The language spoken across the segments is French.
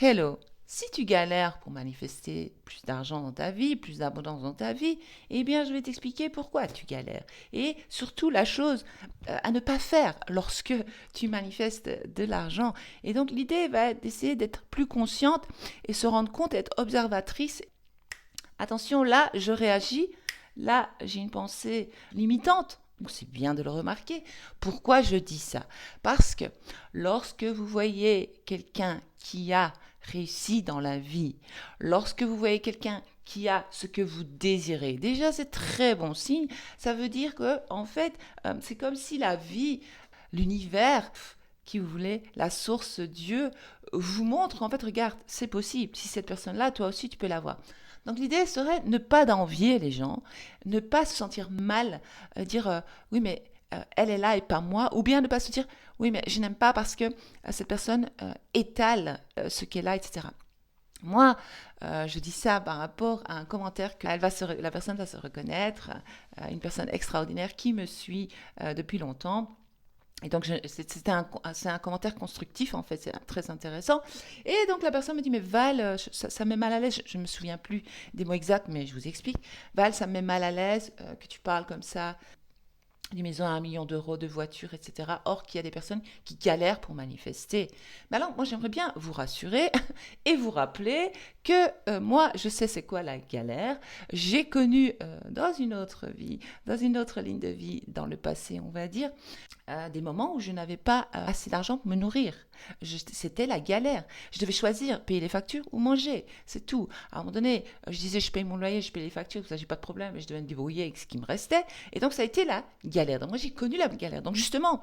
Hello, si tu galères pour manifester plus d'argent dans ta vie, plus d'abondance dans ta vie, eh bien je vais t'expliquer pourquoi tu galères. Et surtout la chose à ne pas faire lorsque tu manifestes de l'argent. Et donc l'idée va être d'essayer d'être plus consciente et se rendre compte, être observatrice. Attention, là je réagis, là j'ai une pensée limitante. Donc c'est bien de le remarquer. Pourquoi je dis ça? Parce que lorsque vous voyez quelqu'un qui a réussi dans la vie, lorsque vous voyez quelqu'un qui a ce que vous désirez, déjà c'est très bon signe. Ça veut dire que en fait, c'est comme si la vie, l'univers, qui vous voulez, la source Dieu, vous montre en fait, regarde, c'est possible. Si cette personne-là, toi aussi, tu peux l'avoir. Donc l'idée serait ne pas d'envier les gens, ne pas se sentir mal, dire oui mais elle est là et pas moi, ou bien ne pas se dire oui mais je n'aime pas parce que cette personne étale ce qu'elle a, etc. Moi, je dis ça par rapport à un commentaire que la personne va se reconnaître, une personne extraordinaire qui me suit depuis longtemps. Et donc, c'est un commentaire constructif, en fait, c'est très intéressant. Et donc, la personne me dit, mais Val, ça me met mal à l'aise. Je ne me souviens plus des mots exacts, mais je vous explique. Val, ça me met mal à l'aise que tu parles comme ça d'une maison à 1 million d'euros, de voitures, etc. Or qu'il y a des personnes qui galèrent pour manifester. Mais alors, moi, j'aimerais bien vous rassurer et vous rappeler que moi, je sais c'est quoi la galère. J'ai connu dans une autre vie, dans une autre ligne de vie, dans le passé, on va dire, des moments où je n'avais pas assez d'argent pour me nourrir. C'était la galère. Je devais choisir payer les factures ou manger. C'est tout. À un moment donné, je disais je paye mon loyer, je paye les factures, ça j'ai pas de problème, je devais me débrouiller avec ce qui me restait. Et donc ça a été la galère. Donc moi j'ai connu la galère. Donc justement,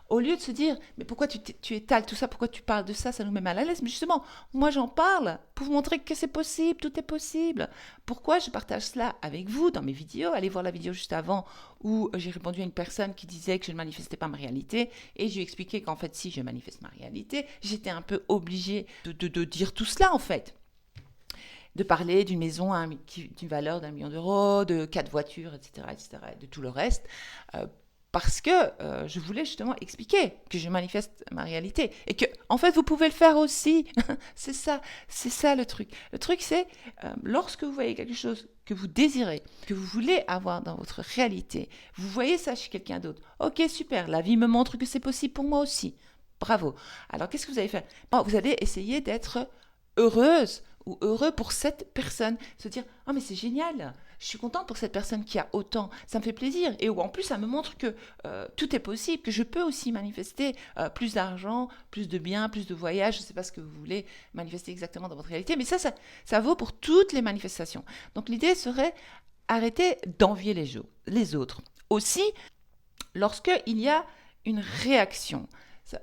au lieu de se dire, mais pourquoi tu étales tout ça, pourquoi tu parles de ça, ça nous met mal à l'aise. Mais justement, moi j'en parle pour vous montrer que c'est possible, tout est possible. Pourquoi je partage cela avec vous dans mes vidéos? Allez voir la vidéo juste avant où j'ai répondu à une personne qui disait que je ne manifestais pas ma réalité et je lui ai expliqué qu'en fait, si je manifeste ma réalité, j'étais un peu obligée de dire tout cela en fait. De parler d'une maison d'une valeur d'1 million d'euros, de 4 voitures, etc., etc., et de tout le reste, parce que je voulais justement expliquer que je manifeste ma réalité et que en fait vous pouvez le faire aussi. C'est ça le truc. Le truc c'est lorsque vous voyez quelque chose que vous désirez, que vous voulez avoir dans votre réalité, vous voyez ça chez quelqu'un d'autre. Ok, super, la vie me montre que c'est possible pour moi aussi. Bravo. Alors qu'est-ce que vous allez faire? Bon, vous allez essayer d'être heureuse ou heureux pour cette personne, se dire oh mais c'est génial, je suis contente pour cette personne qui a autant, ça me fait plaisir et en plus ça me montre que tout est possible, que je peux aussi manifester plus d'argent, plus de biens, plus de voyages, je ne sais pas ce que vous voulez manifester exactement dans votre réalité, mais ça vaut pour toutes les manifestations. Donc l'idée serait arrêter d'envier les autres. Aussi, lorsqu'il y a une réaction,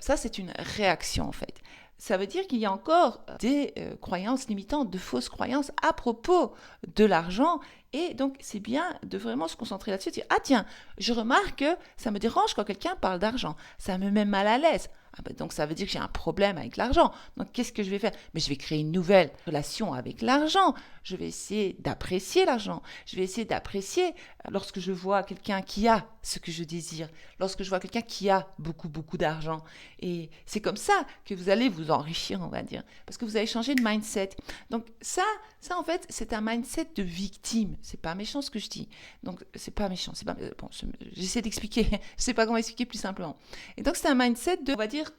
ça c'est une réaction en fait. Ça veut dire qu'il y a encore des croyances limitantes, de fausses croyances à propos de l'argent. Et donc, c'est bien de vraiment se concentrer là-dessus, de dire, ah tiens, je remarque que ça me dérange quand quelqu'un parle d'argent. Ça me met mal à l'aise. Ah ben, donc, ça veut dire que j'ai un problème avec l'argent. Donc, qu'est-ce que je vais faire? Mais je vais créer une nouvelle relation avec l'argent. Je vais essayer d'apprécier l'argent. Je vais essayer d'apprécier lorsque je vois quelqu'un qui a ce que je désire, lorsque je vois quelqu'un qui a beaucoup, beaucoup d'argent. Et c'est comme ça que vous allez vous enrichir, on va dire, parce que vous allez changer de mindset. Donc ça en fait, c'est un mindset de victime. C'est pas méchant ce que je dis. Donc c'est pas méchant. C'est pas bon. J'essaie d'expliquer. Je sais pas comment expliquer plus simplement. Et donc c'est un mindset de, on va dire,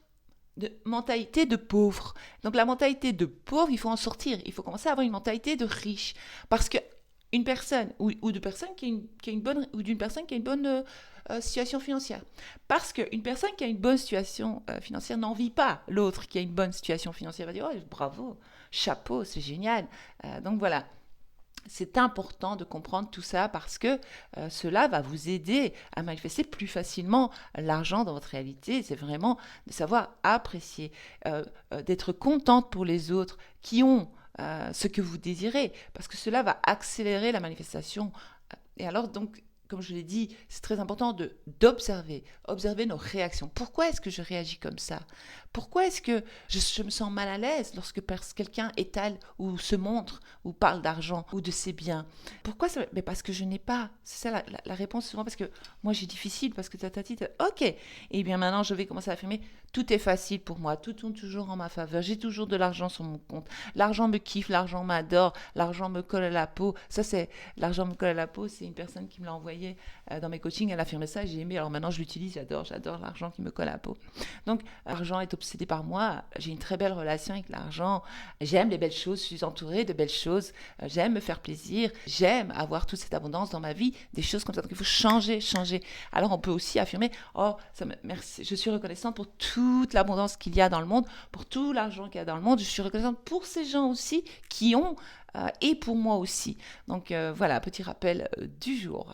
de mentalité de pauvre. Donc la mentalité de pauvre, il faut en sortir. Il faut commencer à avoir une mentalité de riche, parce que une personne ou de personne qui a une bonne ou d'une personne qui a une bonne situation financière. Parce qu'une personne qui a une bonne situation financière n'envie pas l'autre qui a une bonne situation financière. Elle va dire oh, bravo, chapeau, c'est génial. Donc voilà. C'est important de comprendre tout ça parce que cela va vous aider à manifester plus facilement l'argent dans votre réalité. C'est vraiment de savoir apprécier, d'être contente pour les autres qui ont ce que vous désirez, parce que cela va accélérer la manifestation. Et alors, donc, comme je l'ai dit, c'est très important observer nos réactions. Pourquoi est-ce que je réagis comme ça? Pourquoi est-ce que je me sens mal à l'aise lorsque quelqu'un étale ou se montre ou parle d'argent ou de ses biens? Pourquoi ça? Mais parce que je n'ai pas. C'est ça la réponse souvent, parce que moi j'ai difficile, parce que ok. Et bien maintenant je vais commencer à affirmer Tout est facile pour moi, tout tourne toujours en ma faveur, j'ai toujours de l'argent sur mon compte. L'argent me kiffe, l'argent m'adore, l'argent me colle à la peau. Ça, c'est l'argent me colle à la peau, c'est une personne qui me l'a envoyé dans mes coachings, elle affirmait ça et j'ai aimé. Alors maintenant, je l'utilise, j'adore l'argent qui me colle à la peau. Donc, l'argent est obsédé par moi, j'ai une très belle relation avec l'argent, j'aime les belles choses, je suis entourée de belles choses, j'aime me faire plaisir, j'aime avoir toute cette abondance dans ma vie, des choses comme ça. Donc, il faut changer. Alors, on peut aussi affirmer, oh, merci, je suis reconnaissante pour toute l'abondance qu'il y a dans le monde, pour tout l'argent qu'il y a dans le monde. Je suis reconnaissante pour ces gens aussi qui ont et pour moi aussi. Donc, voilà, petit rappel du jour.